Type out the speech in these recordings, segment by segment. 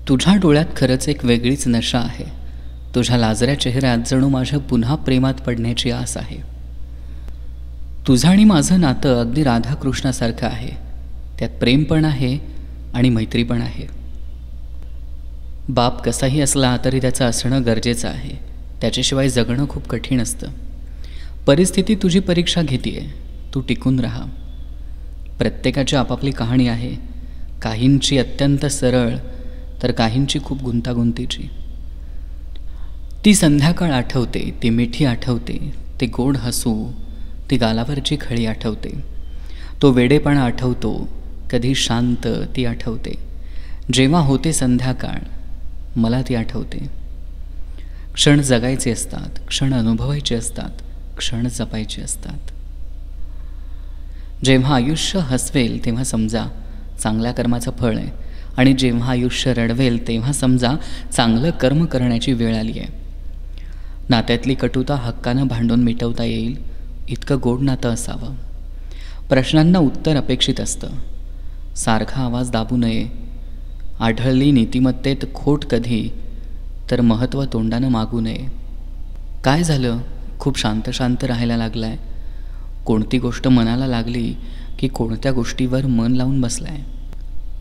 तुझ्या डोळ्यात खरंच एक वेगळीच नशा आहे. तुझ्या लाजऱ्या चेहऱ्यात जणू माझ्या पुन्हा प्रेमात पडण्याची आस आहे. तुझं आणि माझं नातं अगदी राधाकृष्णासारखं आहे. त्यात प्रेम पण आहे आणि मैत्री पण आहे. बाप कसाही असला तरी त्याचं असणं गरजेचं आहे. त्याच्याशिवाय जगणं खूप कठीण असतं. परिस्थिती तुझी परीक्षा घेतीये. तू टिकून राहा. प्रत्येकाची आपापली कहाणी आहे. काहींची अत्यंत सरळ तर काहींची खूप गुंतागुंतीची. ती संध्याकाळ आठवते, ती मिठी आठवते, ते गोड हसू, ती गालावरची खळी आठवते, तो वेडेपणा आठवतो, कधी शांत ती आठवते. जेव्हा होते संध्याकाळ मला ती आठवते. क्षण जगायचे असतात, क्षण अनुभवायचे असतात, क्षण जपायचे असतात. जेव्हा आयुष्य हसवेल तेव्हा समजा चांगल्या कर्माचं फळ आहे, आणि जेव्हा आयुष्य रडवेल तेव्हा समजा चांगलं कर्म करण्याची वेळ आली आहे. नात्यातली कटुता हक्कानं भांडून मिटवता येईल इतकं गोड नातं असावं. प्रश्नांना उत्तर अपेक्षित असतं. सारखा आवाज दाबू नये. आढळली नीतिमत्तेत खोट कधी तर महत्त्व तोंडानं मागू नये. काय झालं? खूप शांत शांत राहायला लागलाय. कोणती गोष्ट मनाला लागली की कोणत्या गोष्टीवर मन लावून बसलाय.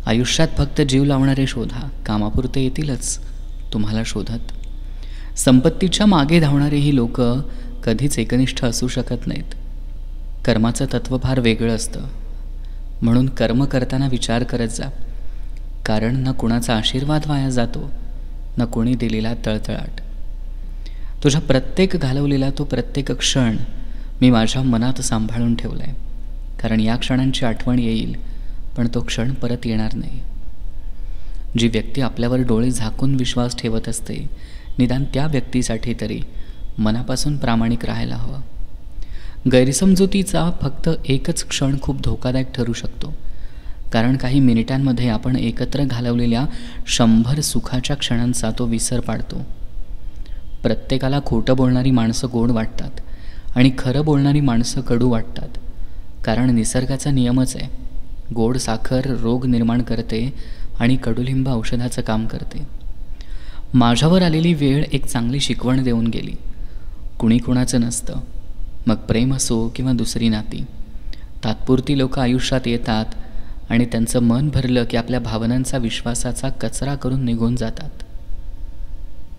आयुष्यात फक्त जीव लावणारे शोधा. कामापुरते येतीलच तुम्हाला शोधत. संपत्तीच्या मागे धावणारे ही लोक कधीच एकनिष्ठ असू शकत नाहीत. कर्माचं तत्त्व फार वेगळं असतं. म्हणून कर्म करताना विचार करत जा. कारण ना कुणाचा आशीर्वाद वाया जातो, ना कोणी दिलेला तळतळाट. तुझ्या प्रत्येक घालवलेला तो प्रत्येक क्षण मी माझ्या मनात सांभाळून ठेवला आहे. कारण या क्षणांची आठवण येईल पण तो क्षण परत येणार नाही. जी व्यक्ती आपल्यावर डोळे झाकून विश्वास ठेवत असते, निदान त्या व्यक्तीसाठी तरी मनापासून प्रामाणिक राहायला हवं. गैरसमजुतीचा फक्त एकच क्षण खूप धोकादायक ठरू शकतो. कारण काही मिनिटांमध्ये आपण एकत्र घालवलेल्या 100 सुखाच्या क्षणांचा तो विसर पाडतो. प्रत्येकाला खोटं बोलणारी माणसं गोड वाटतात आणि खरं बोलणारी माणसं कडू वाटतात. कारण निसर्गाचा नियमच आहे. गोड साखर रोग निर्माण करते आणि कडुलिंब औषधाचं काम करते. माझ्यावर आलेली वेळ एक चांगली शिकवण देऊन गेली. कुणी कुणाचं नसतं. मग प्रेम असो किंवा दुसरी नाती. तात्पुरती लोक आयुष्यात येतात आणि त्यांचं मन भरलं की आपल्या भावनांचा विश्वासाचा कचरा करून निघून जातात.